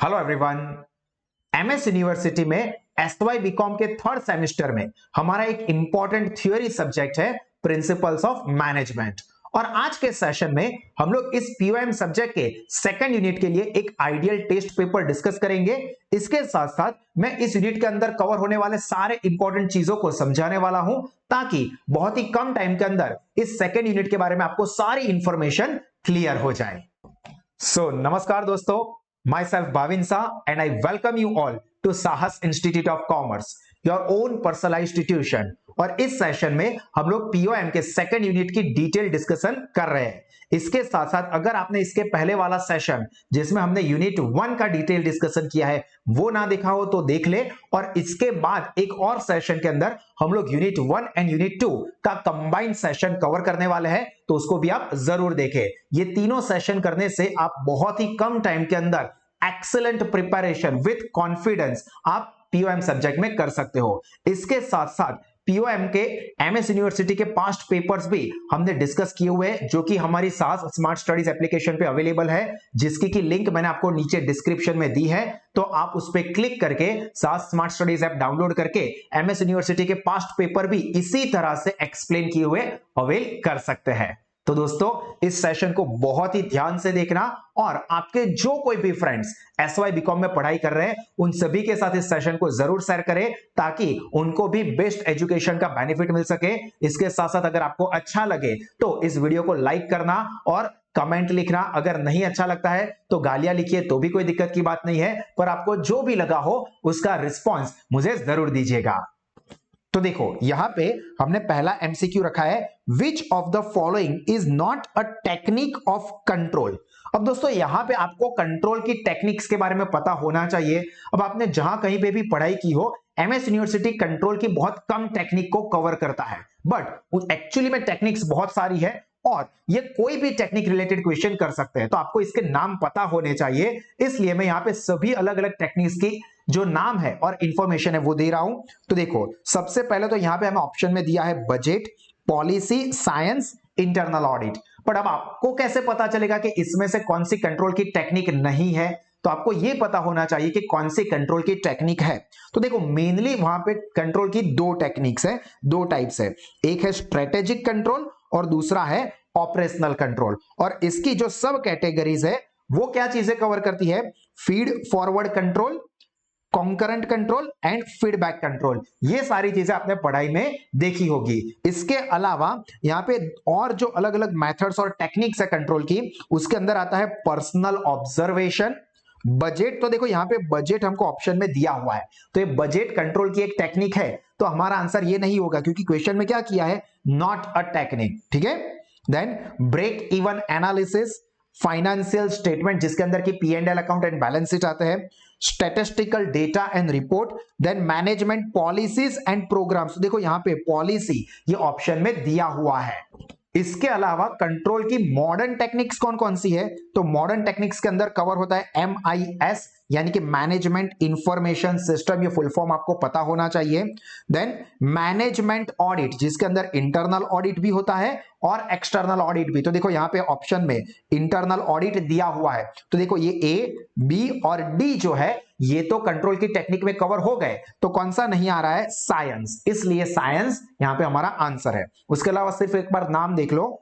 Hello everyone. MS university में SY BCom के third semester में हमारा एक इंपॉर्टेंट थ्योरी सब्जेक्ट है प्रिंसिपल्स ऑफ मैनेजमेंट। और आज के सेशन में हम लोग इस पीओएम सब्जेक्ट के सेकंड यूनिट के लिए एक आइडियल टेस्ट पेपर डिस्कस करेंगे। इसके साथ साथ मैं इस यूनिट के अंदर कवर होने वाले सारे इंपॉर्टेंट चीजों को समझाने वाला हूं ताकि बहुत ही कम टाइम के अंदर इस सेकंड यूनिट के बारे में आपको सारी इंफॉर्मेशन क्लियर हो जाए। नमस्कार दोस्तों, myself Bhavin Shah and I welcome you all to Sahas Institute of Commerce, your own personalized tuition। और इस सेशन में हम लोग पीओएम के सेकंड यूनिट की डिटेल डिस्कशन कर रहे हैं। इसके साथ साथ अगर आपने इसके पहले वाला सेशन जिसमें हमने यूनिट 1 का डिटेल डिस्कशन किया है वो ना देखा हो तो देख ले, और इसके बाद एक और सेशन के अंदर हम लोग यूनिट 1 एंड यूनिट 2 का कंबाइंड सेशन कवर करने वाले हैं, तो उसको भी आप जरूर देखें। ये तीनों सेशन करने से आप बहुत ही कम टाइम के अंदर एक्सीलेंट प्रिपरेशन विथ कॉन्फिडेंस आप पीओएम सब्जेक्ट में कर सकते हो। इसके साथ साथ पीओएम के एमएस यूनिवर्सिटी के पास्ट पेपर्स भी हमने डिस्कस किए हुए हैं जो कि हमारी सास स्मार्ट स्टडीज एप्लीकेशन पे अवेलेबल है, जिसकी की लिंक मैंने आपको नीचे डिस्क्रिप्शन में दी है। तो आप उस पर क्लिक करके सास स्मार्ट स्टडीज ऐप डाउनलोड करके एमएस यूनिवर्सिटी के पास्ट पेपर भी इसी तरह से एक्सप्लेन किए हुए अवेल कर सकते हैं। तो दोस्तों इस सेशन को बहुत ही ध्यान से देखना, और आपके जो कोई भी फ्रेंड्स एसवाई बीकॉम में पढ़ाई कर रहे हैं उन सभी के साथ इस सेशन को जरूर शेयर करें ताकि उनको भी बेस्ट एजुकेशन का बेनिफिट मिल सके। इसके साथ साथ अगर आपको अच्छा लगे तो इस वीडियो को लाइक करना और कमेंट लिखना। अगर नहीं अच्छा लगता है तो गालियां लिखिए तो भी कोई दिक्कत की बात नहीं है, पर आपको जो भी लगा हो उसका रिस्पॉन्स मुझे जरूर दीजिएगा। तो देखो यहां पे हमने पहला एमसीक्यू रखा है, विच of the following is not a technique of control. अब दोस्तों यहां पे आपको कंट्रोल की टेक्निक्स के बारे में पता होना चाहिए। अब आपने जहां कहीं पे भी पढ़ाई की हो, एमएस यूनिवर्सिटी कंट्रोल की बहुत कम टेक्निक को कवर करता है, बट एक्चुअली में टेक्निक्स बहुत सारी है और ये कोई भी टेक्निक रिलेटेड क्वेश्चन कर सकते हैं, तो आपको इसके नाम पता होने चाहिए। इसलिए मैं यहाँ पे सभी अलग अलग टेक्निक्स की जो नाम है और इंफॉर्मेशन है वो दे रहा हूं। तो देखो सबसे पहले तो यहाँ पे हमें ऑप्शन में दिया है budget, policy, science, internal audit. पर अब आपको कैसे पता चलेगा कि इसमें से कौन सी कंट्रोल की टेक्निक नहीं है? तो आपको यह पता होना चाहिए कि कौन सी कंट्रोल की टेक्निक है। तो देखो मेनली वहां पे कंट्रोल की दो टेक्निक्स है, दो टाइप्स है, एक है स्ट्रेटेजिक कंट्रोल और दूसरा है ऑपरेशनल कंट्रोल। और इसकी जो सब कैटेगरीज है वो क्या चीजें कवर करती है? Feed forward control, concurrent control and feedback control. ये सारी चीजें आपने पढ़ाई में देखी होगी। इसके अलावा यहाँ पे और जो अलग अलग मेथड्स और टेक्निक्स है कंट्रोल की, उसके अंदर आता है पर्सनल ऑब्जर्वेशन, बजट। तो देखो यहाँ पे बजट हमको ऑप्शन में दिया हुआ है, तो ये बजट कंट्रोल की एक टेक्निक है, तो हमारा आंसर ये नहीं होगा क्योंकि क्वेश्चन में क्या किया है, नॉट अ टेक्निक। ठीक है। Then break even analysis, financial statement जिसके अंदर की P&L account and balance sheet आते हैं, statistical data and report, then management policies and programmes. देखो यहाँ पे पॉलिसी ये ऑप्शन में दिया हुआ है। इसके अलावा कंट्रोल की मॉडर्न टेक्निक्स कौन कौन सी है? तो मॉडर्न टेक्निक्स के अंदर कवर होता है MIS यानी कि मैनेजमेंट इंफॉर्मेशन सिस्टम, ये फुल फॉर्म आपको पता होना चाहिए। देन मैनेजमेंट ऑडिट जिसके अंदर इंटरनल ऑडिट भी होता है और एक्सटर्नल ऑडिट भी। तो देखो यहाँ पे ऑप्शन में इंटरनल ऑडिट दिया हुआ है, तो देखो ये A, B और D जो है ये तो कंट्रोल की टेक्निक में कवर हो गए, तो कौन सा नहीं आ रहा है? साइंस। इसलिए साइंस यहां पे हमारा आंसर है। उसके अलावा सिर्फ एक बार नाम देख लो,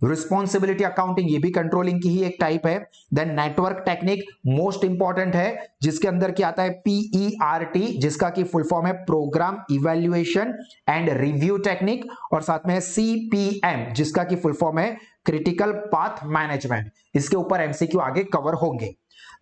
रिस्पॉन्सिबिलिटी अकाउंटिंग ये भी कंट्रोलिंग की ही एक टाइप है। Then network technique most important है, जिसके अंदर क्या आता है? PERT जिसका की फुल फॉर्म है programme evaluation and review technique, और साथ में CPM जिसका की फुल फॉर्म है क्रिटिकल पाथ मैनेजमेंट। इसके ऊपर एमसीक्यू आगे कवर होंगे।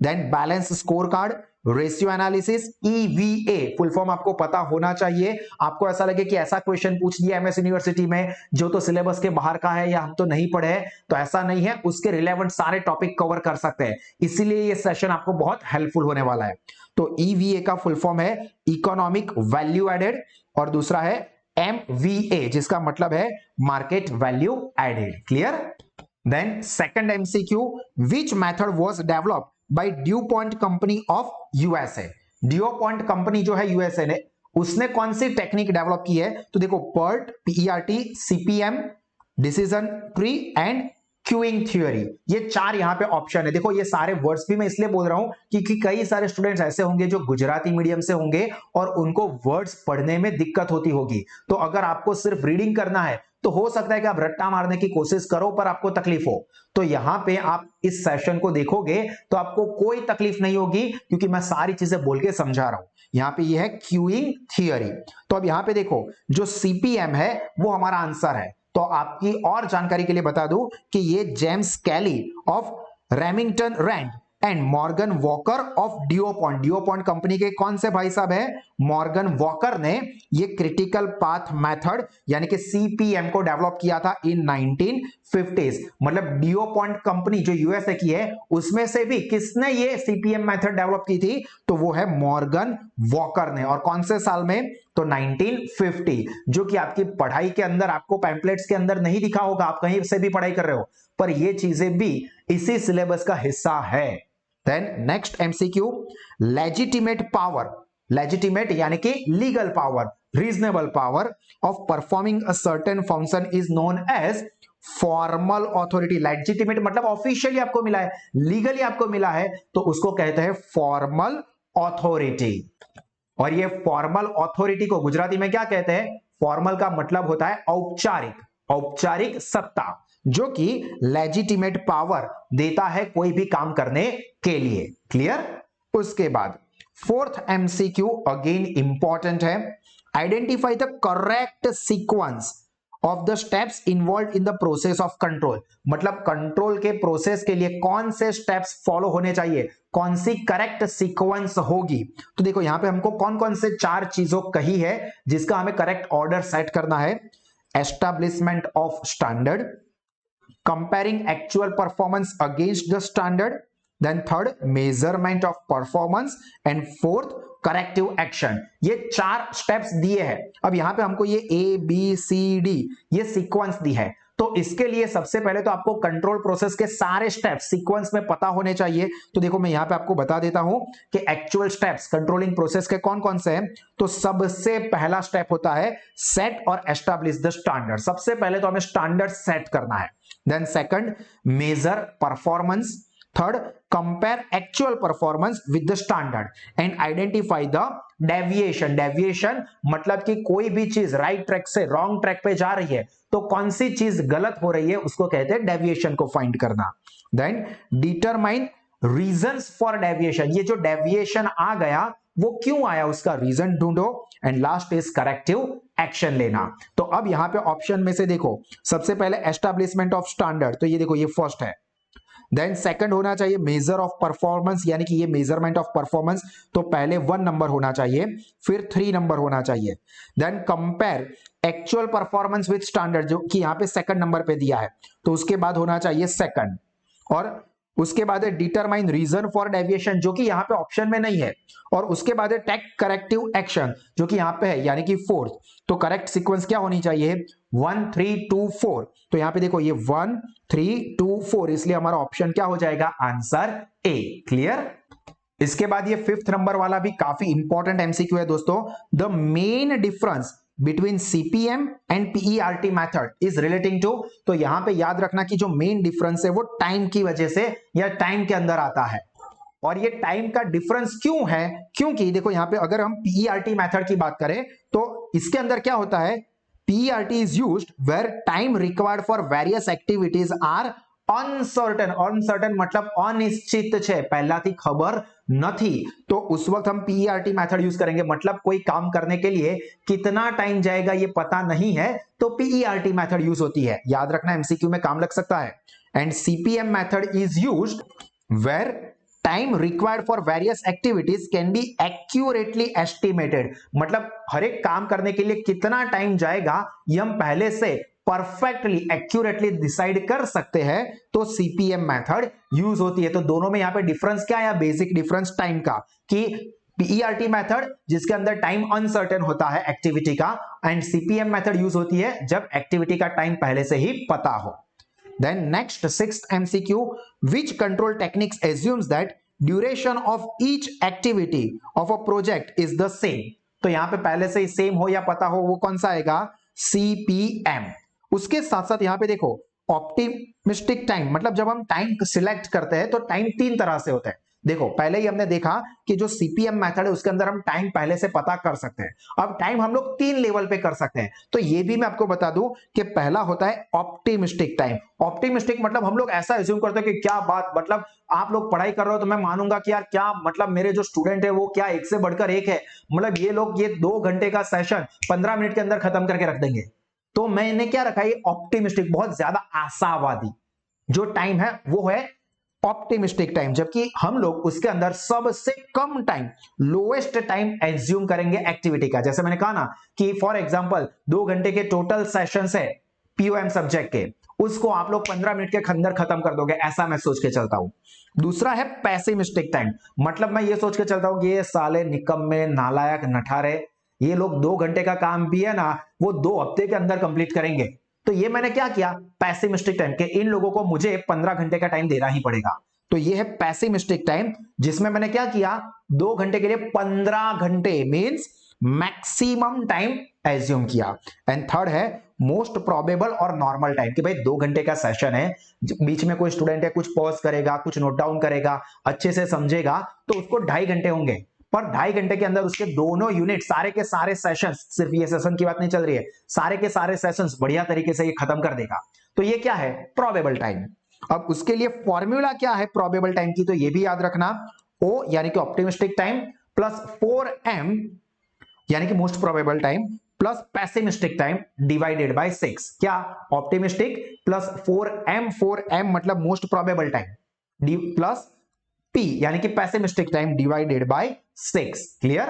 Then balance score card, ratio analysis, EVA full form आपको पता होना चाहिए। आपको ऐसा लगे कि ऐसा क्वेश्चन पूछ दिया एमएस यूनिवर्सिटी में जो तो सिलेबस के बाहर का है या हम तो नहीं पढ़े हैं, तो ऐसा नहीं है, उसके रिलेवेंट सारे टॉपिक कवर कर सकते हैं। इसीलिए ये सेशन आपको बहुत हेल्पफुल होने वाला है। तो EVA का फुल फॉर्म है इकोनॉमिक वैल्यू एडेड, और दूसरा है MVA जिसका मतलब है market value added. Clear? Then second MCQ, which method was developed by DuPont company of USA। DuPont company जो है USA ने, उसने कौन सी टेक्निक डेवलप की है? तो देखो PERT, CPM, decision tree and queuing theory. ये 4 यहां पे ऑप्शन है। देखो ये सारे वर्ड्स भी मैं इसलिए बोल रहा हूं क्योंकि कई सारे स्टूडेंट्स ऐसे होंगे जो गुजराती मीडियम से होंगे और उनको वर्ड्स पढ़ने में दिक्कत होती होगी। तो अगर आपको सिर्फ रीडिंग करना है तो हो सकता है कि आप रट्टा मारने की कोशिश करो पर आपको तकलीफ हो। तो यहां पे आप इस सेशन को देखोगे तो आपको कोई तकलीफ नहीं होगी क्योंकि मैं सारी चीजें बोल के समझा रहा हूं। यहां पे ये है क्यूइंग थियरी। तो अब यहां पे देखो जो सीपीएम है वो हमारा आंसर है। तो आपकी और जानकारी के लिए बता दूं कि ये James Kelly of Remington Rand and Morgan Walker of DuPont company के कौन से भाई साहब है? मॉर्गन वॉकर ने ये क्रिटिकल पाथ मेथड यानी कि सीपीएम को डेवलप किया था इन 1950s। मतलब डिओपॉन्ट कंपनी जो यूएसए की है उसमें से भी किसने ये सीपीएम मेथड डेवलप की थी? तो वो है मॉर्गन वॉकर ने। और कौन से साल में? तो 1950, जो कि आपकी पढ़ाई के अंदर आपको पैम्पलेट्स के अंदर नहीं दिखा होगा, आप कहीं से भी पढ़ाई कर रहे हो, पर ये चीजें भी इसी सिलेबस का हिस्सा है। Then next MCQ, legitimate power. Legitimate यानी कि legal power, reasonable power of performing a certain function is known as formal authority. Legitimate मतलब ऑफिशियली आपको मिला है, लीगली आपको मिला है, तो उसको कहते हैं फॉर्मल ऑथोरिटी। और ये फॉर्मल ऑथोरिटी को गुजराती में क्या कहते हैं? फॉर्मल का मतलब होता है औपचारिक, औपचारिक सत्ता, जो कि लेजिटिमेट पावर देता है कोई भी काम करने के लिए। क्लियर? उसके बाद फोर्थ एमसीक्यू अगेन इंपॉर्टेंट है। Identify the correct sequence of the steps involve in the process of control. मतलब कंट्रोल के प्रोसेस के लिए कौन से स्टेप्स फॉलो होने चाहिए, कौन सी करेक्ट सीक्वेंस होगी। तो देखो यहां पे हमको कौन कौन से 4 चीजों कही है जिसका हमें करेक्ट ऑर्डर सेट करना है। Establishment of standard, comparing actual performance against the standard, then third measurement of performance and fourth corrective action. ये 4 स्टेप्स दिए हैं। अब यहां पे हमको ये ए बी सी डी ये सीक्वेंस दी है। तो इसके लिए सबसे पहले तो आपको कंट्रोल प्रोसेस के सारे स्टेप्स सीक्वेंस में पता होने चाहिए। तो देखो मैं यहां पे आपको बता देता हूं कि एक्चुअल स्टेप्स कंट्रोलिंग प्रोसेस के कौन कौन से हैं। तो सबसे पहला स्टेप होता है सेट और एस्टैब्लिश द स्टैंडर्ड। सबसे पहले तो हमें स्टैंडर्ड सेट करना है। Then second measure performance, third compare actual performance with the standard and identify the deviation. Deviation मतलब कि कोई भी चीज राइट ट्रैक से रॉन्ग ट्रैक पे जा रही है तो कौन सी चीज गलत हो रही है उसको कहते हैं डेविएशन को फाइंड करना। Then determine reasons for deviation. ये जो डेविएशन आ गया वो क्यों आया उसका रीजन ढूंढो। And last is corrective action लेना। तो अब यहां पे ऑप्शन में से देखो सबसे पहले एस्टैब्लिशमेंट ऑफ स्टैंडर्ड, तो ये देखो ये फर्स्ट है। देन सेकंड होना चाहिए मेजर ऑफ परफॉर्मेंस, यानी कि ये मेजरमेंट ऑफ परफॉर्मेंस, तो पहले 1 नंबर होना चाहिए, फिर 3 नंबर होना चाहिए। Then compare actual performance with standard, जो कि यहां पे सेकंड नंबर पे दिया है, तो उसके बाद होना चाहिए सेकंड। और उसके बाद है डिटरमाइन रीजन फॉर डेविएशन, जो कि यहां पे ऑप्शन में नहीं है। और उसके बाद है टेक करेक्टिव एक्शन, जो कि यहां पे है, यानी कि फोर्थ। तो करेक्ट सीक्वेंस क्या होनी चाहिए? 1 3 2 4। तो यहां पे देखो ये 1 3 2 4, इसलिए हमारा ऑप्शन क्या हो जाएगा? Answer A. क्लियर? इसके बाद ये 5th नंबर वाला भी काफी इंपॉर्टेंट एमसीक्यू है दोस्तों। The main difference between CPM and PERT method is relating to. तो यहां पे याद रखना कि जो मेन डिफरेंस है वो टाइम की वजह से या टाइम के अंदर आता है। और ये टाइम का डिफरेंस क्यों है? क्योंकि देखो यहां पे अगर हम पीईआरटी मेथड की बात करें तो इसके अंदर क्या होता है? PERT is used where time required for various activities are uncertain. Uncertain मतलब अनिश्चित છે, પહેલાથી ખબર નથી, तो उस वक्त हम PERT मेथड यूज करेंगे। मतलब कोई काम करने के लिए कितना टाइम जाएगा ये पता नहीं है, तो PERT मेथड यूज होती है। याद रखना एमसीक्यू में काम लग सकता है। And CPM method is used where time required for various activities can be accurately estimated. मतलब हर एक काम करने के लिए कितना टाइम जाएगा ये हम पहले से परफेक्टली एक्यूरेटली डिसाइड कर सकते हैं, तो सीपीएम मेथड यूज होती है। तो दोनों में यहां पे डिफरेंस क्या है? बेसिक डिफरेंस टाइम का, कि पीईआरटी मेथड जिसके अंदर टाइम अनसर्टेन होता है एक्टिविटी का, एंड सीपीएम मेथड यूज होती है जब एक्टिविटी का टाइम पहले से ही पता हो। Then next 6th MCQ, which control techniques assumes that duration of each activity of a project is the same। तो यहां पे पहले से ही सेम हो या पता हो वो कौन सा आएगा? CPM। उसके साथ साथ यहां पे देखो ऑप्टिमिस्टिक टाइम मतलब जब हम टाइम सिलेक्ट करते हैं तो टाइम तीन तरह से होता है। देखो पहले ही हमने देखा कि जो सीपीएम मेथड है उसके अंदर हम टाइम पहले से पता कर सकते हैं। अब टाइम हम लोग तीन लेवल पे कर सकते हैं, तो ये भी मैं आपको बता दूं कि पहला होता है ऑप्टिमिस्टिक टाइम। ऑप्टिमिस्टिक मतलब हम लोग ऐसा एज्यूम करते हैं कि क्या बात, मतलब आप लोग पढ़ाई कर रहे हो तो मैं मानूंगा कि यार क्या मतलब मेरे जो स्टूडेंट है वो क्या एक से बढ़कर एक है, मतलब ये लोग ये 2 घंटे का सेशन 15 मिनट के अंदर खत्म करके रख देंगे। तो मैंने क्या रखा है ऑप्टिमिस्टिक, बहुत ज्यादा आशावादी जो टाइम है वो है ऑप्टिमिस्टिक टाइम, जबकि हम लोग उसके अंदर सबसे कम टाइम, लोएस्ट टाइम एज्यूम करेंगे एक्टिविटी का। जैसे मैंने कहा ना कि फॉर एग्जांपल 2 घंटे के टोटल सेशंस है पीओएम सब्जेक्ट के, उसको आप लोग 15 मिनट के अंदर खत्म कर दोगे, ऐसा मैं सोच के चलता हूं। दूसरा है पैसिमिस्टिक टाइम, मतलब मैं ये सोच के चलता हूं कि ये साले निकम्मे नालायक नठारे, ये लोग 2 घंटे का काम भी है ना वो 2 हफ्ते के अंदर कंप्लीट करेंगे। तो ये मैंने क्या किया पैसिमिस्टिक टाइम के, इन लोगों को मुझे 15 घंटे का टाइम देना ही पड़ेगा। तो ये है पैसिमिस्टिक टाइम, जिसमें मैंने क्या किया 2 घंटे के लिए 15 घंटे मींस मैक्सिमम टाइम एज्यूम किया। एंड थर्ड है मोस्ट प्रोबेबल और नॉर्मल टाइम, कि भाई 2 घंटे का सेशन है, बीच में कोई स्टूडेंट है कुछ पॉज करेगा, कुछ नोट डाउन करेगा, अच्छे से समझेगा, तो उसको 2.5 घंटे होंगे, पर 2.5 घंटे के अंदर उसके दोनों यूनिट सारे के सारे सेशंस, सिर्फ ये सेशन की बात नहीं चल रही है, सारे के सारे सेशंस बढ़िया तरीके से ये खत्म कर देगा। तो ये क्या है प्रोबेबल टाइम। अब उसके लिए फॉर्मूला क्या है प्रोबेबल टाइम की, तो ये भी याद रखना, O यानी कि ऑप्टिमिस्टिक टाइम प्लस 4M यानी कि most probable time plus pessimistic time divided by 6। क्या ऑप्टिमिस्टिक प्लस 4M मतलब most probable time D plus P यानी कि pessimistic time divided by 6। Clear?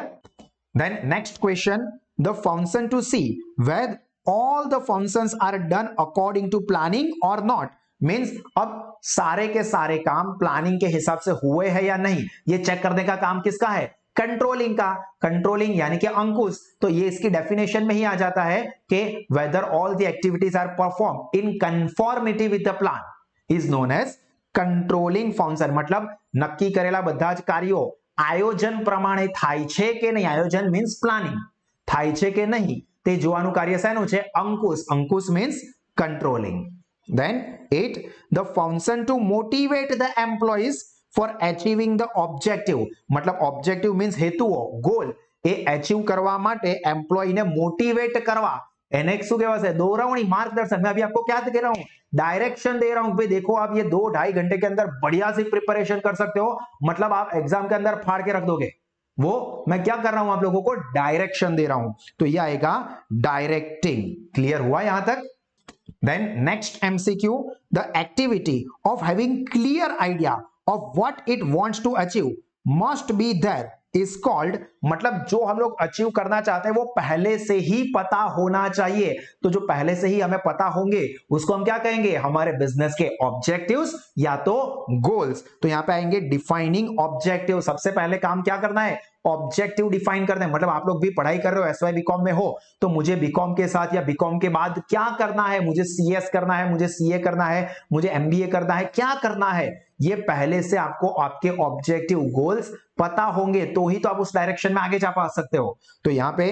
Then next question, the function to see whether all the functions are done according to planning और not, means अब सारे के सारे काम planning के हिसाब से हुए हैं या नहीं, ये चेक करने का काम किसका है कंट्रोलिंग का। कंट्रोलिंग यानी कि अंकुश, तो ये इसकी डेफिनेशन में ही आ जाता है कि whether all the activities are perform in conformity with the plan is known as controlling function. मतलब नक्की करेला બધા જ કાર્યો આયોજન પ્રમાણે થાય છે કે નહીં, આયોજન મીન્સ પ્લાનિંગ, થાય છે કે નહીં તે જોવાનું કાર્ય શેનું છે અંકુશ, અંકુશ means controlling. then 8 the function to motivate the employees for achieving the objective, मतलब objective means हेतुओ गोल એ achieve કરવા માટે એમ્પ્લોયી ને મોટિવેટ કરવા, એને શું કહેવાશે દોરવણી मार्गदर्शन। मैं अभी आपको क्या दे रहा हूं डायरेक्शन दे रहा हूं, भाई देखो आप ये 2-2.5 घंटे के अंदर बढ़िया सी प्रिपरेशन कर सकते हो, मतलब आप एग्जाम के अंदर फाड़ के रख दोगे, वो मैं क्या कर रहा हूं आप लोगों को डायरेक्शन दे रहा हूं, तो ये आएगा डायरेक्टिंग। क्लियर हुआ यहां तक? Then next MCQ, the activity of having clear idea of what it wants to achieve must be there is called, मतलब जो हम लोग अचीव करना चाहते हैं वो पहले से ही पता होना चाहिए, तो जो पहले से ही हमें पता होंगे उसको हम क्या कहेंगे हमारे बिजनेस के ऑब्जेक्टिव्स या तो गोल्स। तो यहां पे आएंगे डिफाइनिंग ऑब्जेक्टिव, सबसे पहले काम क्या करना है ऑब्जेक्टिव डिफाइन करना है। मतलब आप लोग भी पढ़ाई कर रहे हो एसवाई बीकॉम में हो, तो मुझे बीकॉम के साथ या बीकॉम के बाद क्या करना है, मुझे सीएस करना है, मुझे सीए करना है, मुझे एमबीए करना है, क्या करना है, ये पहले से आपको आपके ऑब्जेक्टिव गोल्स पता होंगे तो ही तो आप उस डायरेक्शन में आगे जा पा सकते हो। तो यहां पे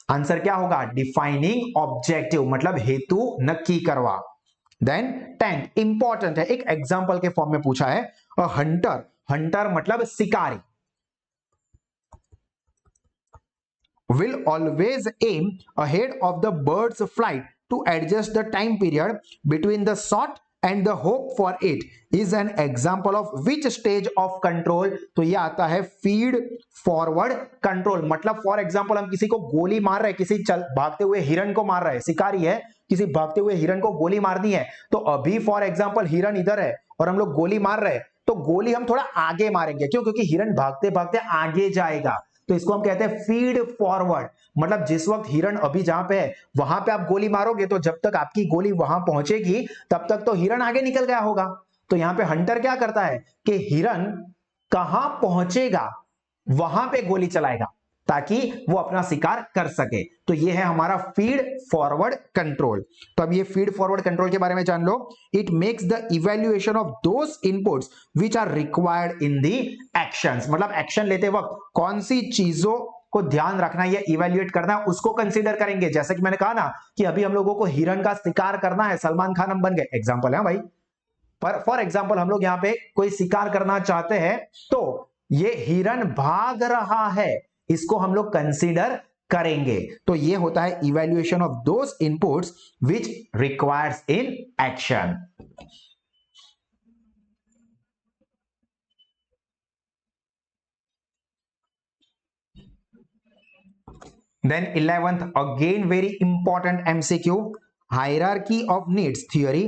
आंसर क्या होगा डिफाइनिंग ऑब्जेक्टिव, मतलब हेतु नक्की करवा। देन 10 इंपॉर्टेंट है, एक एग्जांपल के फॉर्म में पूछा है, हंटर, हंटर मतलब शिकारी will always aim ahead of the bird's flight to adjust the time period between the shot and the hope for it is an example of which stage of control। तो ये आता है feed forward control. मतलब for example हम किसी को गोली मार रहे हैं, किसी चल भागते हुए हिरण को मार रहे हैं, शिकारी है किसी भागते हुए हिरण को गोली मारनी है, तो अभी फॉर एग्जांपल हिरण इधर है और हम लोग गोली मार रहे हैं, तो गोली हम थोड़ा आगे मारेंगे, क्यों? क्योंकि हिरण भागते भागते आगे जाएगा, तो इसको हम कहते हैं फीड फॉरवर्ड। मतलब जिस वक्त हिरण अभी जहां पे है वहां पे आप गोली मारोगे तो जब तक आपकी गोली वहां पहुंचेगी तब तक तो हिरण आगे निकल गया होगा। तो यहां पे हंटर क्या करता है कि हिरण कहां पहुंचेगा वहां पे गोली चलाएगा ताकि वो अपना शिकार कर सके। तो ये है हमारा फीड फॉरवर्ड कंट्रोल। तो अब ये फीड फॉरवर्ड कंट्रोल के बारे में जान लो। It makes the evaluation of those inputs which are required in the actions, मतलब एक्शन लेते वक्त कौन सी चीजों को ध्यान रखना है या इवेल्युएट करना है उसको कंसीडर करेंगे। जैसे कि मैंने कहा ना कि अभी हम लोगों को हिरन का शिकार करना है, सलमान खान हम बन गए, एग्जांपल है भाई, पर फॉर एग्जांपल हम लोग यहाँ पे कोई शिकार करना चाहते हैं तो ये हिरन भाग रहा है, इसको हम लोग कंसीडर करेंगे। तो ये होता है evaluation of those inputs which requires in action. Then 11th, again very important MCQ, hierarchy of needs theory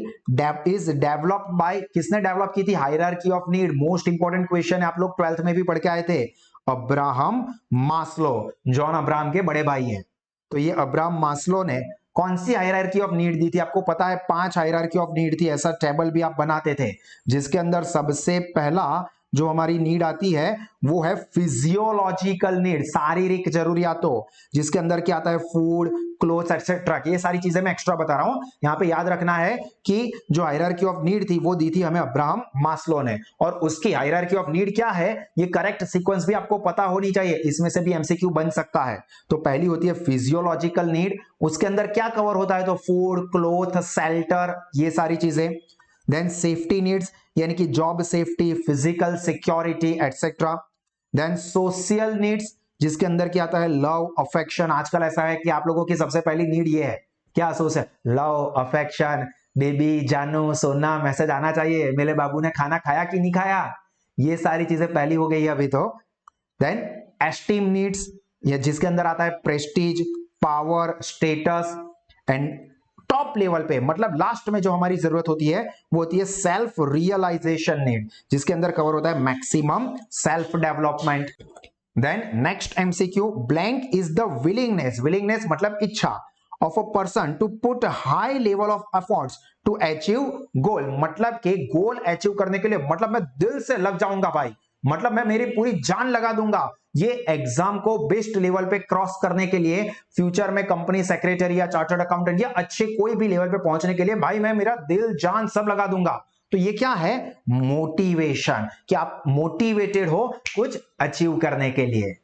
is developed by, किसने डेवलप की थी hierarchy of need? Most important question है, आप लोग 12th में भी पढ़ के आए थे। अब्राहम मास्लो, जॉन अब्राहम के बड़े भाई हैं। तो ये अब्राहम मास्लो ने कौन सी हायरार्की ऑफ नीड दी थी? आपको पता है 5 हायरार्की ऑफ नीड थी, ऐसा टेबल भी आप बनाते थे, जिसके अंदर सबसे पहला जो हमारी नीड आती है वो है फिजियोलॉजिकल नीड, शारीरिक जरूरियातों, जिसके अंदर क्या आता है? Food, clothes etcetera. ये सारी चीजें मैं एक्स्ट्रा बता रहा हूं, यहां पे याद रखना है कि जो हायरार्की ऑफ नीड थी वो दी थी हमें अब्राहम मास्लो ने। और उसकी हायरार्की ऑफ नीड क्या है, ये करेक्ट सीक्वेंस भी आपको पता होनी चाहिए, इसमें से भी एमसीक्यू बन सकता है। तो पहली होती है फिजियोलॉजिकल नीड, उसके अंदर क्या कवर होता है? तो फूड, क्लोथ, शेल्टर, ये सारी चीजें। देन सेफ्टी नीड्स, यानी कि job safety, physical security etcetera. Then social needs, जिसके अंदर क्या आता है? Love, affection. आजकल ऐसा है कि आप लोगों की सबसे पहली नीड ये है, क्या सोशल? लव, अफेक्शन, बेबी, जानू, सोना, मैसेज आना चाहिए, मेरे बाबू ने खाना खाया कि नहीं खाया, ये सारी चीजें पहली हो गई है अभी तो। देन एस्टीम नीड्स, ये जिसके अंदर आता है Prestige, power, status. And top level पे, मतलब लास्ट में जो हमारी जरूरत होती है वो होती है सेल्फ रियलाइजेशन नीड, जिसके अंदर कवर होता है maximum self development. Then next MCQ, blank is the willingness, willingness मतलब इच्छा, of a person to put high level of efforts to achieve goal, मतलब के गोल अचीव करने के लिए, मतलब मैं दिल से लग जाऊंगा भाई, मतलब मैं मेरी पूरी जान लगा दूंगा ये एग्जाम को बेस्ट लेवल पे क्रॉस करने के लिए, फ्यूचर में कंपनी सेक्रेटरी या चार्टर्ड अकाउंटेंट या अच्छे कोई भी लेवल पे पहुंचने के लिए भाई मैं मेरा दिल जान सब लगा दूंगा। तो ये क्या है? मोटिवेशन, कि आप मोटिवेटेड हो कुछ अचीव करने के लिए।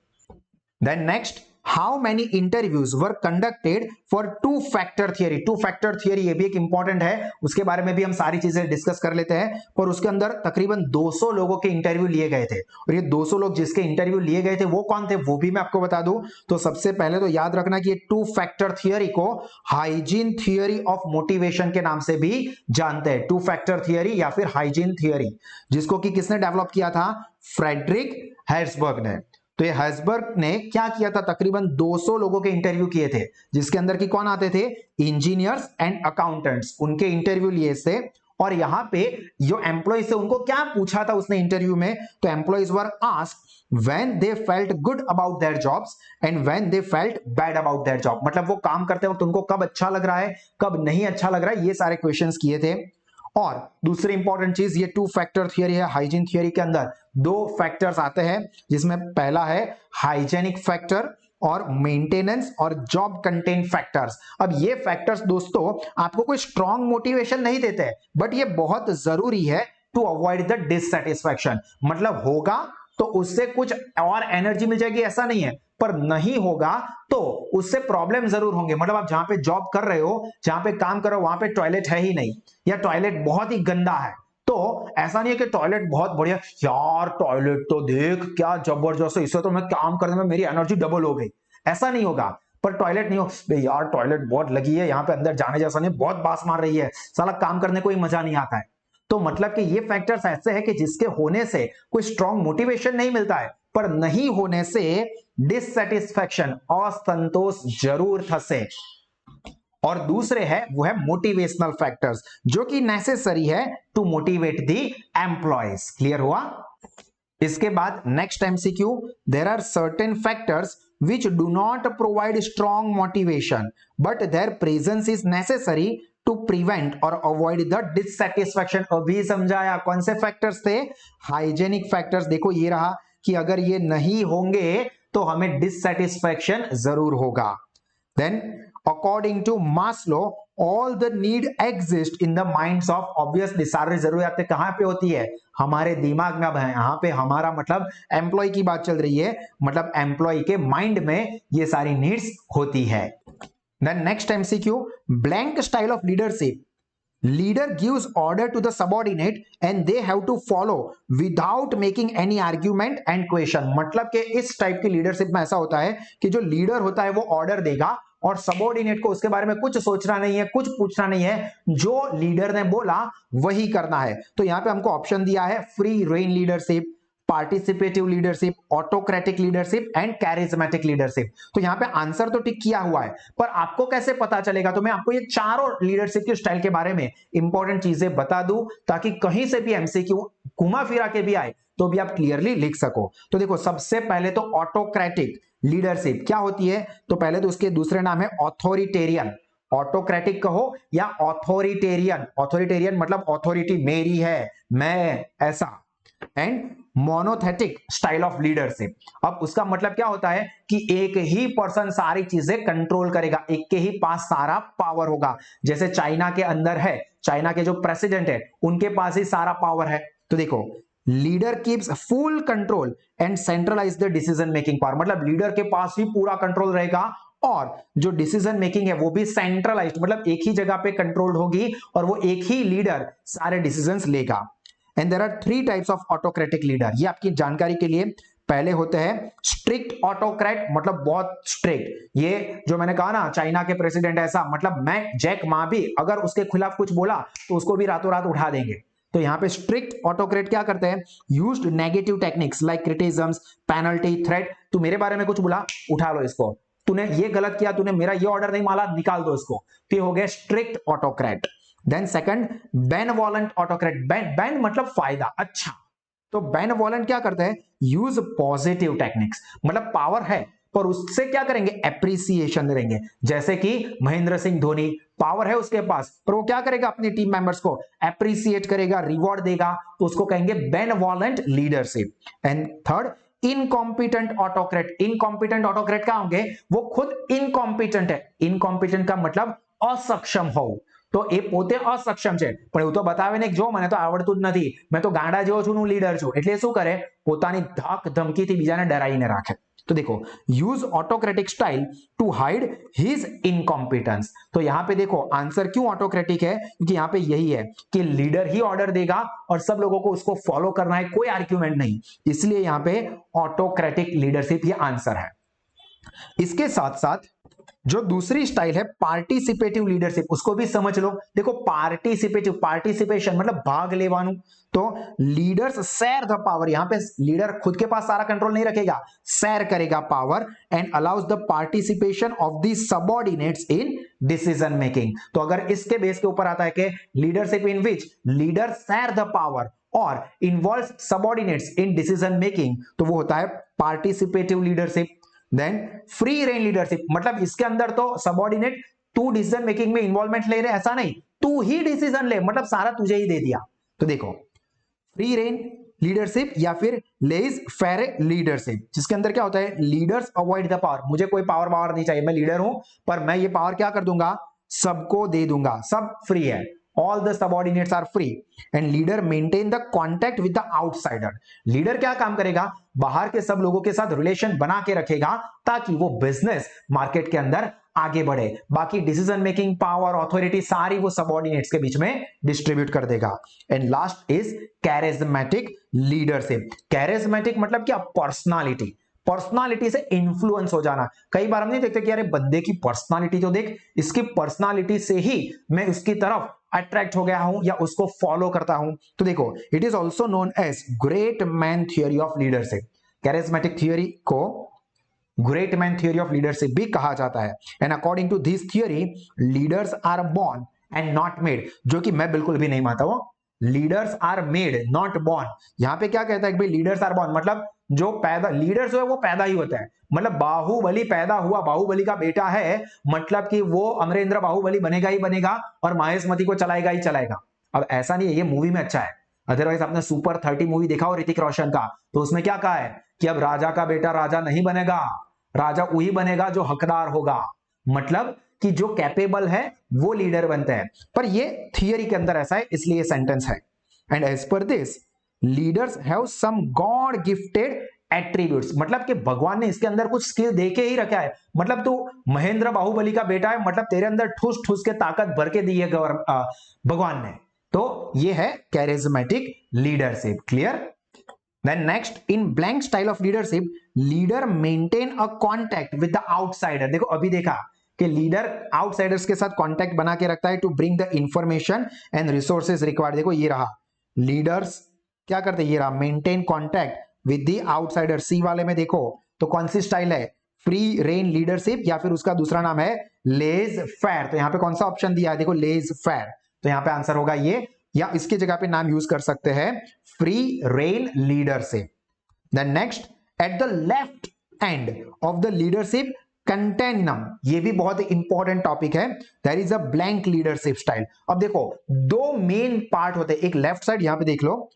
Then next, how many interviews were conducted for two factor theory, two factor theory ये भी एक इंपॉर्टेंट है, उसके बारे में भी हम सारी चीजें डिस्कस कर लेते हैं। पर उसके अंदर तकरीबन 200 लोगों के इंटरव्यू लिए गए थे, और ये 200 लोग जिसके इंटरव्यू लिए गए थे वो कौन थे वो भी मैं आपको बता दूं। तो सबसे पहले तो याद रखना कि ये टू फैक्टर थियरी को हाइजीन थियरी ऑफ मोटिवेशन के नाम से भी जानते हैं, टू फैक्टर थियरी या फिर हाइजीन थियरी, जिसको कि किसने डेवलप किया था? फ्रेडरिक हेर्ट्सबर्ग ने। तो ये हेर्ट्सबर्ग ने क्या किया था? तकरीबन 200 लोगों के इंटरव्यू किए थे, जिसके अंदर की कौन आते थे? इंजीनियर्स एंड अकाउंटेंट्स, उनके इंटरव्यू लिए थे। और यहां पे जो एम्प्लॉइज थे उनको क्या पूछा था उसने इंटरव्यू में? तो employees were asked when they felt good about their jobs and when they felt bad about their job, मतलब वो काम करते वक्त उनको कब अच्छा लग रहा है, कब नहीं अच्छा लग रहा है, ये सारे क्वेश्चंस किए थे। और दूसरी इंपॉर्टेंट चीज, ये टू फैक्टर थियरी है, हाइजीन थियरी के अंदर 2 फैक्टर्स आते हैं, जिसमें पहला है हाइजेनिक फैक्टर और मेंटेनेंस और जॉब कंटेंट फैक्टर्स। अब ये फैक्टर्स दोस्तों आपको कोई स्ट्रॉन्ग मोटिवेशन नहीं देते, बट ये बहुत जरूरी है टू अवॉइड द डिससैटिस्फैक्शन, मतलब होगा तो उससे कुछ और एनर्जी मिल जाएगी ऐसा नहीं है, पर नहीं होगा तो उससे प्रॉब्लम जरूर होंगे। मतलब आप जहां पे जॉब कर रहे हो, जहां पे काम कर रहे हो, वहां पे टॉयलेट है ही नहीं, या टॉयलेट बहुत ही गंदा है, तो ऐसा नहीं है कि टॉयलेट बहुत बढ़िया, यार टॉयलेट तो देख क्या जबरदस्त है, इससे तो मैं काम करने में मेरी एनर्जी डबल हो गई, ऐसा नहीं होगा। पर टॉयलेट नहीं हो, यार टॉयलेट बहुत लगी है, यहाँ पे अंदर जाने जैसा नहीं, बहुत बास मार रही है, साला काम करने को ही मजा नहीं आता है। तो मतलब कि ये फैक्टर्स ऐसे हैं कि जिसके होने से कोई स्ट्रॉन्ग मोटिवेशन नहीं मिलता है, पर नहीं होने से डिससैटिस्फैक्शन, असंतोष जरूर थसे। और दूसरे है वो है मोटिवेशनल फैक्टर्स, जो कि नेसेसरी है to motivate the employees. Clear हुआ? इसके बाद next MCQ, there are certain factors which do not provide strong motivation but their presence is necessary to prevent or avoid the dissatisfaction। अभी समझाया कौन से फैक्टर्स थे? Hygienic factors. देखो ये रहा कि अगर ये नहीं होंगे तो हमें डिससैटिस्फैक्शन जरूर होगा। Then according to Maslow, all the need exist in the minds of, obviously सारी जरूरतें कहां पे होती है, हमारे दिमाग में। अब यहाँ पे हमारा मतलब एम्प्लॉय की बात चल रही है, मतलब एम्प्लॉय के माइंड में ये सारी नीड्स होती है। Then next MCQ, blank style of leadership, leader gives order to the subordinate and they have to follow without making any argument and question। मतलब कि इस टाइप की लीडरशिप में ऐसा होता है कि जो लीडर होता है वो ऑर्डर देगा और सबॉर्डिनेट को उसके बारे में कुछ सोचना नहीं है, कुछ पूछना नहीं है, जो लीडर ने बोला वही करना है। तो यहां पे हमको ऑप्शन दिया है free rein leadership, participative leadership, autocratic leadership and charismatic leadership. तो यहां पे आंसर तो टिक किया हुआ है, पर आपको कैसे पता चलेगा? तो मैं आपको ये चारों लीडरशिप के स्टाइल के बारे में इंपॉर्टेंट चीजें बता दूं ताकि कहीं से भी एमसीक्यू घुमा फिरा के भी आए तो भी आप क्लियरली लिख सको। तो देखो, सबसे पहले तो ऑटोक्रेटिक लीडरशिप क्या होती है? तो पहले तो उसके दूसरे नाम है ऑथोरिटेरियन। ऑटोक्रेटिक कहो या ऑथोरिटेरियन, ऑथोरिटेरियन मतलब ऑथोरिटी मेरी है, मैं ऐसा। एंड मोनोथेटिक स्टाइल ऑफ लीडरशिप, अब उसका मतलब क्या होता है कि एक ही पर्सन सारी चीजें कंट्रोल करेगा, एक के ही पास सारा पावर होगा। जैसे चाइना के अंदर है, चाइना के जो प्रेसिडेंट है उनके पास ही सारा पावर है। तो देखो, leader keeps full control and centralize the decision making power, मतलब लीडर के पास ही पूरा कंट्रोल रहेगा और जो डिसीजन मेकिंग है वो भी सेंट्रलाइज्ड, मतलब एक ही जगह पे कंट्रोल्ड होगी और वो एक ही लीडर सारे डिसीजंस लेगा। And there are 3 types of autocratic leader, ये आपकी जानकारी के लिए। पहले होते हैं स्ट्रिक्ट ऑटोक्रेट, मतलब बहुत स्ट्रिक्ट, ये जो मैंने कहा ना चाइना के प्रेसिडेंट ऐसा, मतलब मैं जैक मा भी अगर उसके खिलाफ कुछ बोला तो उसको भी रातों रात उठा देंगे। तो यहां पे स्ट्रिक्ट ऑटोक्रेट क्या करते हैं? Used negative techniques like criticism, penalty, threat. तू मेरे बारे में कुछ बोला, उठा लो इसको, तूने ये गलत किया, तूने मेरा ये ऑर्डर नहीं माना, निकाल दो इसको। तो ये हो गया strict autocrat. Then second, benevolent autocrat. Ben मतलब फायदा, अच्छा। तो बेनवॉलेंट क्या करते हैं? यूज पॉजिटिव टेक्निक्स, मतलब पावर है पर उससे क्या करेंगे? एप्रिसिएशन देंगे। जैसे कि महेंद्र सिंह धोनी, पावर है उसके पास पर वो क्या करेगा? अपने टीम मेंबर्स को एप्रिसिएट करेगा, रिवॉर्ड देगा, तो उसको कहेंगे benevolent leadership. And third, incompetent autocrat. Incompetent autocrat क्या होंगे? वो खुद इनकॉम्पिटेंट है। इनकॉम्पिटेंट का मतलब असक्षम हो, तो એ પોતે અસક્ષમ છે પણ એવું તો બતાવે ને જો મને તો આવડતું જ નથી, मैं तो ગાંડા જેવો છું, હું લીડર છું, એટલે શું કરે? પોતાની ધાક ધમકીથી બીજાને ડરાઈને રાખે। तो देखो, use autocratic style to hide his incompetence. तो यहां पे देखो आंसर क्यों ऑटोक्रेटिक है, क्योंकि यहां पे यही है कि लीडर ही ऑर्डर देगा और सब लोगों को उसको फॉलो करना है, कोई आर्ग्यूमेंट नहीं, इसलिए यहां पे ऑटोक्रेटिक लीडरशिप ये आंसर है। इसके साथ साथ जो दूसरी स्टाइल है पार्टिसिपेटिव लीडरशिप, उसको भी समझ लो। देखो, पार्टिसिपेटिव, पार्टिसिपेशन मतलब भाग लेवानु। तो लीडर्स शेयर द पावर, यहां पे लीडर खुद के पास सारा कंट्रोल नहीं रखेगा, शेयर करेगा power and allows the participation of the subordinates in decision making. तो अगर इसके बेस के ऊपर आता है कि leadership in which leader share the power और involve subordinates in decision making, तो वो होता है participative leadership. Then free rein leadership, मतलब इसके अंदर तो सबऑर्डिनेट तू डिसीजन मेकिंग में इन्वॉल्वमेंट ले रहे, ऐसा नहीं, तू ही डिसीजन ले, मतलब सारा तुझे ही दे दिया। तो देखो, फ्री रेन लीडरशिप या फिर लेज फेयर लीडरशिप, जिसके अंदर क्या होता है? लीडर्स अवॉइड द पावर, मुझे कोई पावर नहीं चाहिए, मैं लीडर हूं पर मैं ये पावर क्या कर दूंगा? सबको दे दूंगा, सब फ्री है, all the subordinates are free and leader maintain the contact with the outsider। Leader क्या काम करेगा? बाहर के सब लोगों के साथ रिलेशन बना के रखेगा ताकि वो बिजनेस मार्केट के अंदर आगे बढ़े। बाकी डिसीजन मेकिंग पावर, ऑथोरिटी सारी वो सबऑर्डिनेट्स के बीच में डिस्ट्रीब्यूट कर देगा। And last is charismatic leadership. Charismatic मतलब क्या? पर्सनालिटी, पर्सनालिटी से इन्फ्लुएंस हो जाना। कई बार हम नहीं देखते कि अरे बंदे की पर्सनालिटी तो देख, इसकी पर्सनालिटी से ही मैं उसकी तरफ अट्रैक्ट हो गया हूं या उसको फॉलो करता हूं। तो देखो, it is also known as great man theory of leadership. Charismatic theory को great man theory of leadership भी कहा जाता है। And according to this theory, leaders are born and not made, जो कि मैं बिल्कुल भी नहीं मानता हूं। Leaders are made not born, यहां पे क्या कहता है कि भाई लीडर्स आर बोर्न मतलब जो पैदा, लीडर्स जो है वो पैदा ही होता है, मतलब बाहुबली पैदा हुआ, बाहुबली का बेटा है, मतलब कि वो अमरेंद्र बाहुबली बनेगा ही बनेगा और महेशमती को चलाएगा ही चलाएगा। अब ऐसा नहीं है, ये मूवी में अच्छा है, अदरवाइज आपने सुपर 30 मूवी देखा हो ऋतिक रोशन का, तो उसमें क्या कहा है कि अब राजा का बेटा राजा नहीं बनेगा, राजा वही बनेगा जो हकदार होगा। मतलब कि जो कैपेबल है वो लीडर बनते हैं, पर ये थियरी के अंदर ऐसा है, इसलिए ये सेंटेंस है। And as per this leaders have some god gifted attributes, मतलब कि भगवान ने इसके अंदर कुछ स्किल देके ही रखा है। मतलब तू महेंद्र बाहुबली का बेटा है, मतलब तेरे अंदर ठूस ठूस के ताकत भर के दी है भगवान ने। तो ये है charismatic leadership. Clear? Then next, in blank style of leadership, leader maintain a contact with the outsider। देखो अभी देखा कि लीडर आउटसाइडर्स के साथ कांटेक्ट बना के रखता है to bring the information and resources required. देखो ये रहा, लीडर्स क्या करते हैं, ये रहा maintain contact with the outsider. C वाले में देखो तो कौन सी स्टाइल है, फ्री रेन लीडरशिप, या फिर उसका दूसरा नाम है लेज फेयर। तो यहाँ पे कौन सा ऑप्शन दिया है, देखो लेज फेयर। तो यहाँ पे आंसर होगा ये, या इसके जगह पे नाम यूज कर सकते हैं free rein leadership. Then next, at the left end of the leadership continuum, ये भी बहुत इंपॉर्टेंट टॉपिक है। There is a blank leadership style. अब देखो दो मेन पार्ट होते हैं, एक लेफ्ट साइड यहां पे देख लो,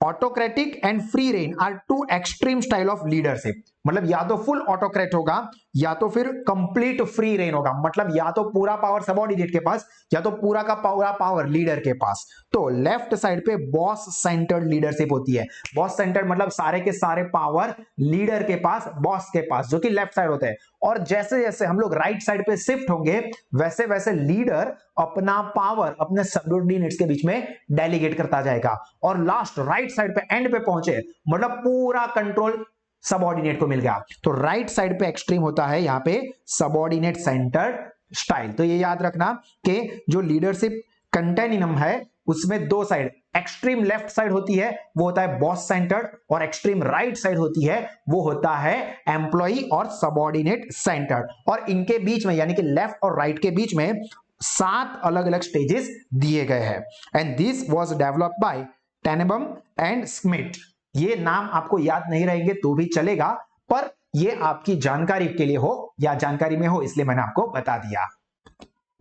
autocratic and free rein are two extreme style of leadership. मतलब या तो फुल ऑटोक्रेट होगा या तो फिर कंप्लीट फ्री रेन होगा, मतलब या तो पूरा पावर सबऑर्डिनेट के पास या तो पूरा का पूरा पावर लीडर के पास। तो लेफ्ट साइड पे बॉस सेंटर्ड लीडरशिप होती है। बॉस सेंटर्ड मतलब सारे के सारे पावर लीडर के पास, बॉस के पास, जो कि लेफ्ट साइड होते हैं। और जैसे जैसे हम लोग राइट साइड पे शिफ्ट होंगे वैसे वैसे लीडर अपना पावर अपने सबऑर्डिनेट्स के बीच में डेलीगेट करता जाएगा, और लास्ट राइट साइड पे एंड पे पहुंचे मतलब पूरा कंट्रोल सबऑर्डिनेट को मिल गया। तो राइट साइड पे एक्सट्रीम होता है यहां पे सबऑर्डिनेट सेंटर्ड स्टाइल। तो ये याद रखना कि जो लीडरशिप कंटेनिनम है उसमें दो साइड, एक्सट्रीम लेफ्ट साइड होती है वो होता है बॉस सेंटर्ड, और एक्सट्रीम राइट साइड होती है वो होता है एम्प्लॉई और सबऑर्डिनेट सेंटर्ड। और इनके बीच में यानी कि लेफ्ट और राइट के बीच में 7 अलग अलग स्टेजेस दिए गए हैं। And this was developed by Tannenbaum and Smith. ये नाम आपको याद नहीं रहेंगे तो भी चलेगा, पर ये आपकी जानकारी के लिए हो या जानकारी में हो इसलिए मैंने आपको बता दिया।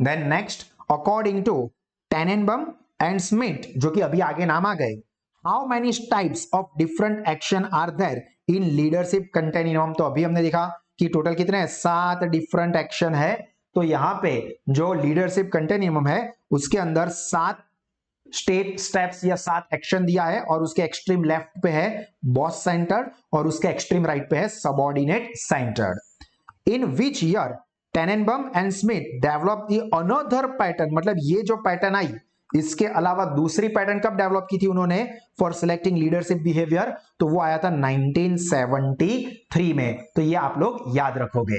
Then next, according to Tannenbaum and Smith, जो कि अभी आगे नाम आ गए, how many types of different action are there in leadership continuum. तो अभी हमने देखा कि टोटल कितने हैं, 7 डिफरेंट एक्शन है। तो यहां पे जो लीडरशिप कंटिन्यूम है उसके अंदर 7 स्टेप्स या 7 एक्शन दिया है, और उसके एक्सट्रीम लेफ्ट पे है बॉस सेंटर्ड और उसके एक्सट्रीम राइट पे है subordinate centred. In which year Tannenbaum and Smith develop the another pattern, मतलब ये जो पैटर्न आई इसके अलावा दूसरी पैटर्न कब डेवलप की थी उन्होंने फॉर सिलेक्टिंग लीडरशिप बिहेवियर, तो वो आया था 1973 में। तो ये आप लोग याद रखोगे।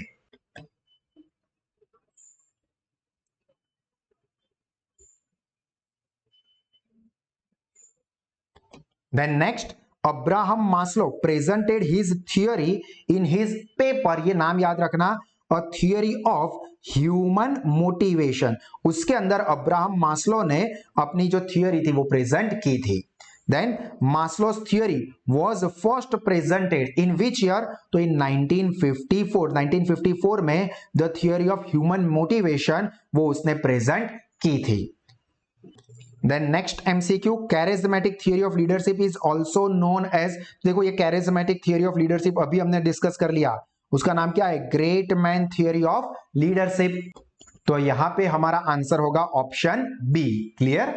Then next, Abraham Maslow presented his theory in his paper, ये नाम याद रखना, A Theory of Human Motivation। उसके अंदर अब्राहम मास्लो ने अपनी जो थियोरी थी वो प्रेजेंट की थी। Then Maslow's theory was first presented in which year? तो in 1954। 1954 में The Theory of Human Motivation वो उसने प्रेजेंट की थी। Then next MCQ, charismatic theory of leadership is also known as, देखो ये charismatic theory of leadership अभी हमने डिस्कस कर लिया, उसका नाम क्या है, great man theory of leadership. तो यहां पे हमारा आंसर होगा option B. Clear?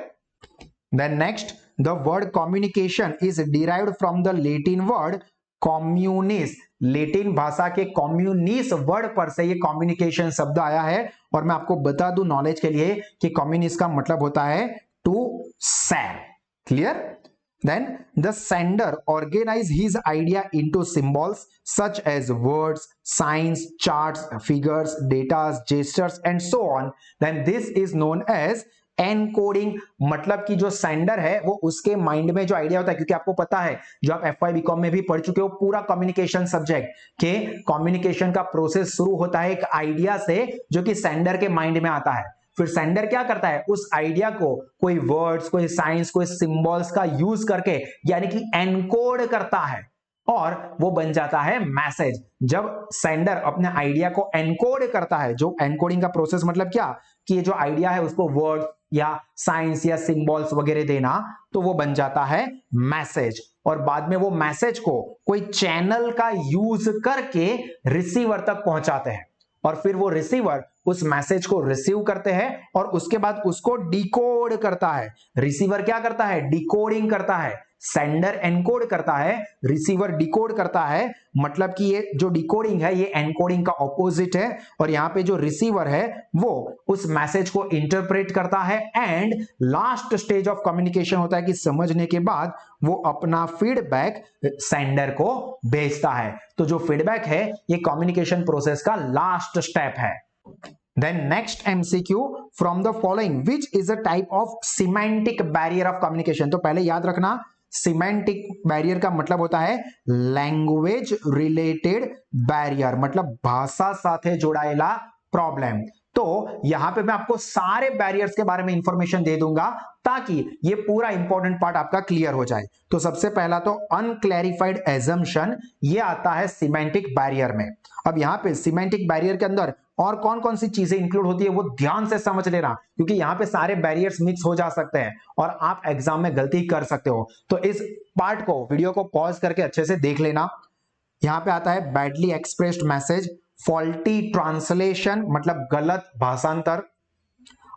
Then next, the word communication is derived from the Latin word communis. Latin भाषा के कम्युनिस वर्ड पर से ये कम्युनिकेशन शब्द आया है, और मैं आपको बता दूं नॉलेज के लिए कि कम्युनिस का मतलब होता है to share। Clear? Then the sender organize his idea into symbols such as words, signs, charts, figures, data, gestures and so on। Then this is known as encoding. मतलब कि जो सेंडर है वो उसके माइंड में जो आइडिया होता है, क्योंकि आपको पता है जो आप एफवाई बीकॉम में भी पढ़ चुके हो पूरा कम्युनिकेशन सब्जेक्ट के, कम्युनिकेशन का प्रोसेस शुरू होता है एक आइडिया से जो कि सेंडर के माइंड में आता है। फिर सेंडर क्या करता है, उस आइडिया को कोई वर्ड्स, कोई साइंस, कोई सिंबल्स का यूज करके यानी कि एनकोड करता है, और वो बन जाता है मैसेज। जब सेंडर अपने आइडिया को एनकोड करता है, जो एनकोडिंग का प्रोसेस मतलब क्या, कि ये जो आइडिया है उसको वर्ड या साइंस या सिंबल्स वगैरह देना, तो वो बन जाता है मैसेज। और बाद में वो मैसेज को कोई चैनल का यूज करके रिसीवर तक पहुंचाते हैं, और फिर वो रिसीवर उस मैसेज को रिसीव करते हैं और उसके बाद उसको डिकोड करता है। रिसीवर क्या करता है? डिकोडिंग करता है। सेंडर एनकोड करता है, रिसीवर डिकोड करता है। मतलब कि ये जो डिकोडिंग है ये एनकोडिंग का ऑपोजिट है, और यहां पे जो रिसीवर है वो उस मैसेज को इंटरप्रेट करता है and last stage of communication होता है कि समझने के बाद वो अपना फीडबैक सेंडर को भेजता है। तो जो फीडबैक है ये कम्युनिकेशन प्रोसेस का लास्ट स्टेप है। Then next MCQ from the following which is a type of semantic barrier of communication। तो पहले याद रखना सिमेंटिक बैरियर का मतलब होता है लैंग्वेज रिलेटेड बैरियर, मतलब भाषा साथे जोड़ाएला प्रॉब्लम। तो यहां पे मैं आपको सारे बैरियर्स के बारे में इंफॉर्मेशन दे दूंगा ताकि ये पूरा इंपॉर्टेंट पार्ट आपका क्लियर हो जाए। तो सबसे पहला तो अनक्लैरिफाइड एजम्पशन, ये आता है सिमेंटिक बैरियर में। अब यहां पे सिमेंटिक बैरियर के अंदर और कौन कौन सी चीजें इंक्लूड होती है वो ध्यान से समझ लेना, क्योंकि यहां पे सारे बैरियर्स मिक्स हो जा सकते हैं और आप एग्जाम में गलती कर सकते हो। तो इस पार्ट को, वीडियो को पॉज करके अच्छे से देख लेना। यहां पे आता है badly expressed message, faulty translation मतलब गलत भाषांतर,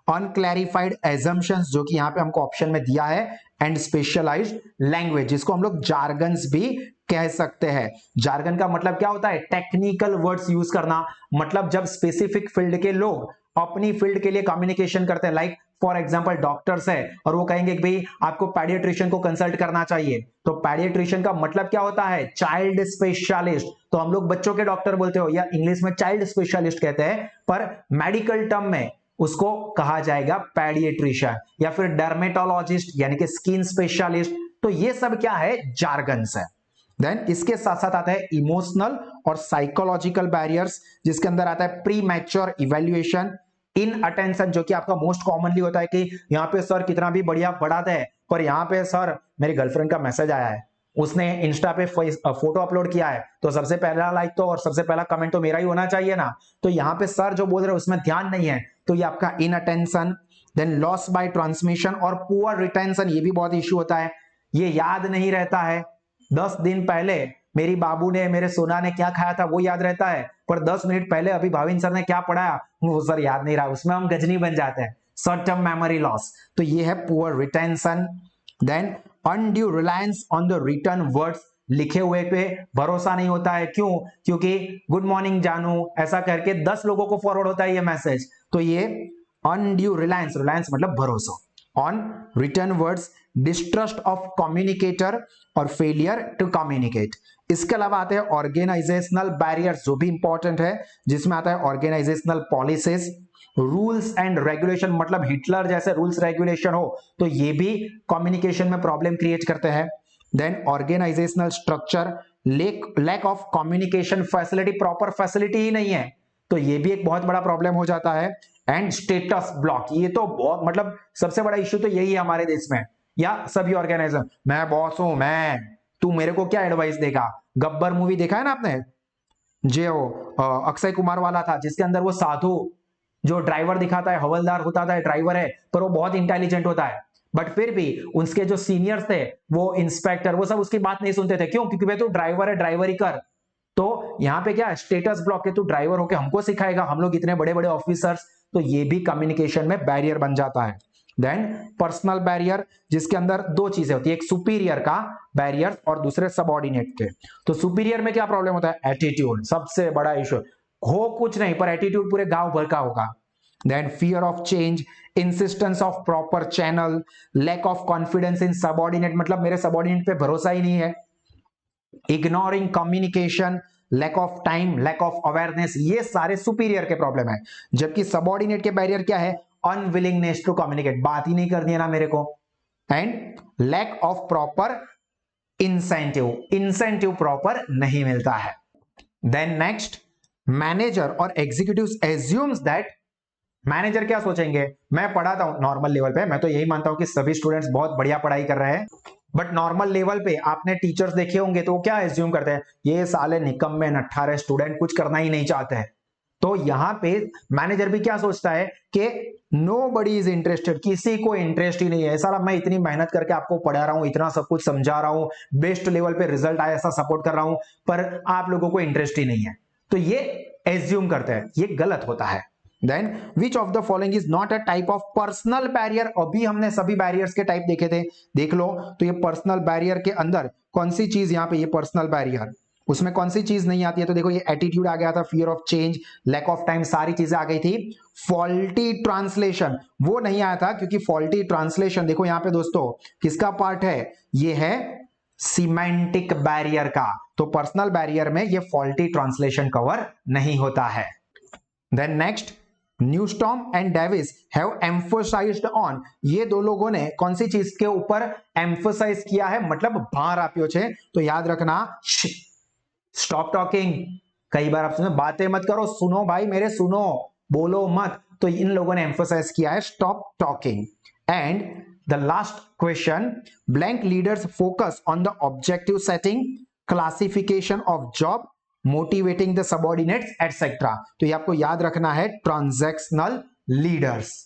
अनक्लैरिफाइड एजम्पशंस जो कि यहां पे हमको ऑप्शन में दिया है, एंड स्पेशलाइज्ड लैंग्वेज जिसको हम लोग जार्गन्स भी कह सकते हैं। जार्गन का मतलब क्या होता है? टेक्निकल वर्ड्स यूज करना, मतलब जब स्पेसिफिक फील्ड के लोग अपनी फील्ड के लिए कम्युनिकेशन करते हैं, लाइक फॉर एग्जांपल डॉक्टर्स है और वो कहेंगे कि भाई आपको पेडियाट्रिशियन को कंसल्ट करना चाहिए, तो पेडियाट्रिशियन का मतलब क्या होता है? Child specialist. तो हम लोग बच्चों के डॉक्टर बोलते हो या इंग्लिश में चाइल्ड स्पेशलिस्ट कहते हैं, पर मेडिकल टर्म में उसको कहा जाएगा पेडियाट्रिशियन, या फिर डर्मेटोलॉजिस्ट यानी कि स्किन स्पेशलिस्ट। तो ये सब क्या है? जार्गन्स है। देन इसके साथ साथ आता है इमोशनल और साइकोलॉजिकल बैरियर्स, जिसके अंदर आता है प्री मैच्योर इवैल्यूएशन, इन अटेंशन जो कि आपका मोस्ट कॉमनली होता है कि यहाँ पे सर कितना भी बढ़िया पढ़ाते हैं पर यहाँ पे सर मेरी गर्लफ्रेंड का मैसेज आया है, उसने इंस्टा पे फोटो अपलोड किया है, तो सबसे पहला लाइक तो और सबसे पहला कमेंट तो मेरा ही होना चाहिए ना। तो यहाँ पे सर जो बोल रहे हैं उसमें ध्यान नहीं है, तो ये आपका inattention. Then loss by transmission और पुअर रिटेंशन, ये भी बहुत इश्यू होता है, ये याद नहीं रहता है। 10 दिन पहले मेरी बाबू ने, मेरे सोना ने क्या खाया था वो याद रहता है, पर 10 मिनट पहले अभी भाविन सर ने क्या पढ़ाया वो सर याद नहीं रहा, उसमें हम गजनी बन जाते हैं, शॉर्ट टर्म मेमोरी लॉस। तो ये है poor retention. Then undue reliance on the written words, लिखे हुए पे भरोसा नहीं होता है। क्यों? क्योंकि गुड मॉर्निंग जानू ऐसा करके 10 लोगों को फॉरवर्ड होता है ये मैसेज, तो ये अनड्यू रिलायंस, रिलायंस मतलब भरोसा on written words, distrust of communicator और फेलियर टू कम्युनिकेट। इसके अलावा आते हैं ऑर्गेनाइजेशनल बैरियर्स जो भी इंपॉर्टेंट है, जिसमें आता है organizational policies, rules and regulation, मतलब हिटलर जैसे रूल्स रेगुलेशन हो तो ये भी कम्युनिकेशन में प्रॉब्लम क्रिएट करते हैं। Then organisational structure, lack of communication facility, proper facility ही नहीं है, तो ये भी एक बहुत बड़ा प्रॉब्लम हो जाता है। एंड स्टेटस ब्लॉक, ये तो बहुत मतलब सबसे बड़ा इश्यू तो यही है हमारे देश में या सभी ऑर्गेनाइजेशन। मैं बॉस हूं, मैं, तू मेरे को क्या एडवाइस देगा? गब्बर मूवी देखा है ना आपने, जो अक्षय कुमार वाला था, जिसके अंदर वो साधु जो ड्राइवर दिखाता है, हवलदार होता है, ड्राइवर है पर वो बहुत इंटेलिजेंट होता है, बट फिर भी उसके जो सीनियर्स थे, वो इंस्पेक्टर, वो सब उसकी बात नहीं सुनते थे। क्यों? क्योंकि भाई तू ड्राइवर है, ड्राइवर ही कर। तो यहाँ पे क्या स्टेटस ब्लॉक है, तू ड्राइवर होके हमको सिखाएगा, हम लोग इतने बड़े बड़े ऑफिसर्स, तो ये भी कम्युनिकेशन में बैरियर बन जाता है। देन पर्सनल बैरियर, जिसके अंदर दो चीजें होती है, एक सुपीरियर का बैरियर और दूसरे सबऑर्डिनेट के। तो सुपीरियर में क्या प्रॉब्लम होता है? एटीट्यूड, सबसे बड़ा इश्यू हो कुछ नहीं पर एटीट्यूड पूरे गांव भर का होगा। Then fear of change, insistence of proper channel, lack of confidence in subordinate, मतलब मेरे सबऑर्डिनेट पे भरोसा ही नहीं है। Ignoring communication, lack of time, lack of awareness, ये सारे सुपीरियर के प्रॉब्लम है। जबकि सबऑर्डिनेट के बैरियर क्या है? अनविलिंगनेस टू कम्युनिकेट, बात ही नहीं करनी है ना मेरे को। And lack of proper incentive, incentive proper नहीं मिलता है। देन नेक्स्ट, मैनेजर और एग्जीक्यूटिव्स एज्यूम्स दैट, मैनेजर क्या सोचेंगे? मैं पढ़ाता हूं नॉर्मल लेवल पे, मैं तो यही मानता हूं कि सभी स्टूडेंट्स बहुत बढ़िया पढ़ाई कर रहे हैं, बट नॉर्मल लेवल पे आपने टीचर्स देखे होंगे तो क्या एज्यूम करते हैं? ये साले निकम्मे नट्ठारे स्टूडेंट, कुछ करना ही नहीं चाहते हैं। तो यहां पे मैनेजर भी क्या सोचता है कि नोबडी इज इंटरेस्टेड, किसी को इंटरेस्ट ही नहीं है, साला मैं इतनी मेहनत करके आपको पढ़ा रहा हूं, इतना सब कुछ समझा रहा हूं, बेस्ट लेवल पे रिजल्ट आया, ऐसा सपोर्ट कर रहा हूं, पर आप लोगों को इंटरेस्ट ही नहीं है। तो ये एज्यूम करते हैं, ये गलत होता है। Then which of the following is not a type of personal barrier. अभी हमने सभी बैरियर्स के टाइप देखे थे, देख लो। तो ये पर्सनल बैरियर के अंदर कौन सी चीज, यहाँ पे ये पर्सनल बैरियर, उसमें कौन सी चीज नहीं आती है? तो देखो ये एटीट्यूड आ गया था, fear of change, lack of time, सारी चीजें आ गई थी। फॉल्टी ट्रांसलेशन वो नहीं आया था, क्योंकि फॉल्टी ट्रांसलेशन देखो यहाँ पे दोस्तों किसका पार्ट है, ये है सिमेंटिक बैरियर का। तो पर्सनल बैरियर में ये फॉल्टी ट्रांसलेशन कवर नहीं होता है। Then next, Newstrom and Davis have emphasised on, ये दो लोगों ने कौन सी चीज के ऊपर एम्फोसाइज किया है, मतलब भार आप्यो छे। तो याद रखना, स्टॉप टॉकिंग। कई बार आप सुनो, बातें मत करो, सुनो भाई मेरे, सुनो, बोलो मत। तो इन लोगों ने एम्फोसाइज किया है stop talking. And the last question, blank leaders focus on the objective setting, classification of job, motivating the subordinates etcetera. तो ये आपको याद रखना है, ट्रांजैक्शनल लीडर्स।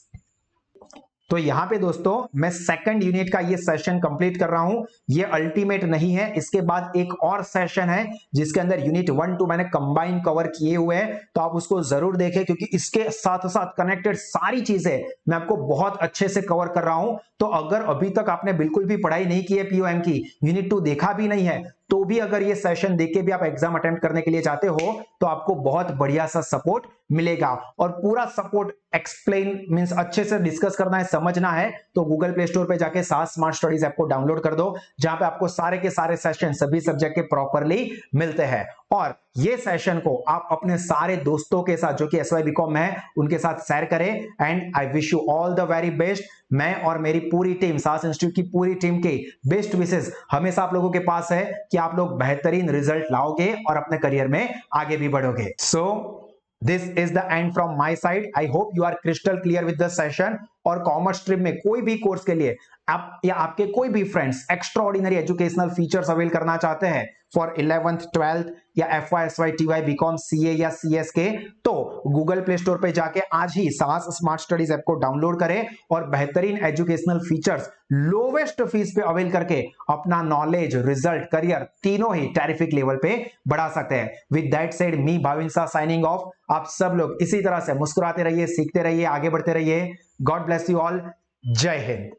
तो यहां पे दोस्तों मैं सेकंड यूनिट का ये सेशन कंप्लीट कर रहा हूं, ये अल्टीमेट नहीं है। इसके बाद एक और सेशन है जिसके अंदर यूनिट 1 2 मैंने कंबाइन कवर किए हुए हैं, तो आप उसको जरूर देखें, क्योंकि इसके साथ साथ कनेक्टेड सारी चीजें मैं आपको बहुत अच्छे से कवर कर रहा हूं। तो अगर अभी तक आपने बिल्कुल भी पढ़ाई नहीं की है पीओएम की, यूनिट 2 देखा भी नहीं है, तो भी अगर ये सेशन देख के भी आप एग्जाम अटेम्प्ट करने के लिए चाहते हो, तो आपको बहुत बढ़िया सा सपोर्ट मिलेगा। और पूरा सपोर्ट एक्सप्लेन मींस अच्छे से डिस्कस करना है, समझना है, तो गूगल प्ले स्टोर पे जाके सास स्मार्ट स्टडीज ऐप को डाउनलोड कर दो, जहां पे आपको सारे के सारे सेशन सभी सब्जेक्ट के प्रॉपरली मिलते हैं। और ये सेशन को आप अपने सारे दोस्तों के साथ जो कि एसवाई बीकॉम है उनके साथ शेयर करें। And I wish you all the very best. मैं और मेरी पूरी टीम, सास इंस्टीट्यूट की पूरी टीम के बेस्ट विशेस हमेशा आप लोगों के पास है कि आप लोग बेहतरीन रिजल्ट लाओगे और अपने करियर में आगे भी बढ़ोगे। So this is the end from my side. I hope you are crystal clear with the session. और कॉमर्स स्ट्रीम में कोई भी कोर्स के लिए आप या आपके कोई भी friends extra ordinary educational features avail करना चाहते हैं फॉर 11th 12th या FY SY TY BCom CA या CS के, तो गूगल प्ले स्टोर पे जाके आज ही सास स्मार्ट स्टडीज ऐप को डाउनलोड करें और बेहतरीन एजुकेशनल फीचर्स लोवेस्ट फीस पे अवेल करके अपना नॉलेज, रिजल्ट, करियर तीनों ही टेरिफिक लेवल पे बढ़ा सकते हैं। With that said, me Bhavin Shah signing off. आप सब लोग इसी तरह से मुस्कुराते रहिए, सीखते रहिए, आगे बढ़ते रहिए। God bless you all. जय हिंद।